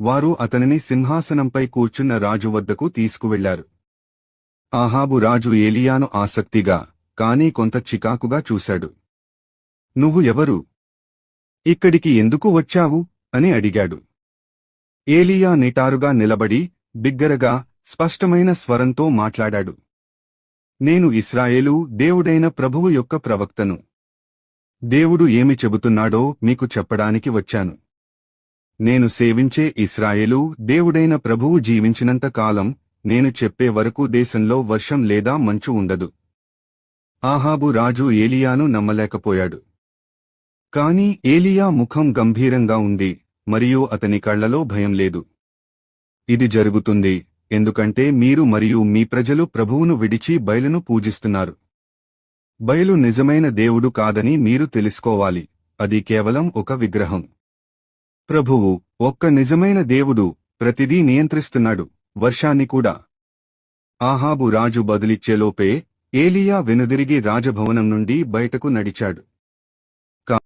వారు అతనిని సింహాసనంపై కూర్చున్న రాజు వద్దకు తీసుకువెళ్లారు. ఆహాబు రాజు ఏలియాను ఆసక్తిగా, కాని కొంత చికాకుగా చూశాడు. నువ్వు ఎవరు? ఇక్కడికి ఎందుకు వచ్చావు? అని అడిగాడు. ఏలియా నిటారుగా నిలబడి, బిగ్గరగా, స్పష్టమైన స్వరంతో మాట్లాడాడు. నేను ఇశ్రాయేలు దేవుడైన ప్రభువు యొక్క ప్రవక్తను. దేవుడు ఏమి చెబుతున్నాడో మీకు చెప్పడానికి వచ్చాను. నేను సేవించే ఇశ్రాయేలు దేవుడైన ప్రభువు జీవించినంత కాలం నేను చెప్పే వరకు దేశంలో వర్షం లేదా మంచు ఉండదు. ఆహాబు రాజు ఏలియాను నమ్మలేకపోయాడు. కాని ఏలియా ముఖం గంభీరంగా ఉంది, మరియు అతని కళ్లలో భయం లేదు. ఇది జరుగుతుంది, ఎందుకంటే మీరు మరియు మీ ప్రజలు ప్రభువును విడిచి బయలును పూజిస్తున్నారు. బయలు నిజమైన దేవుడు కాదని మీరు తెలుసుకోవాలి, అది కేవలం ఒక విగ్రహం. ప్రభువు, ఒక్క నిజమైన దేవుడు, ప్రతిదీ నియంత్రిస్తున్నాడు, వర్షాన్ని కూడా. ఆహాబు రాజు బదులిచ్చేలోపే ఏలియా వెనుదిరిగి రాజభవనం నుండి బయటకు నడిచాడు.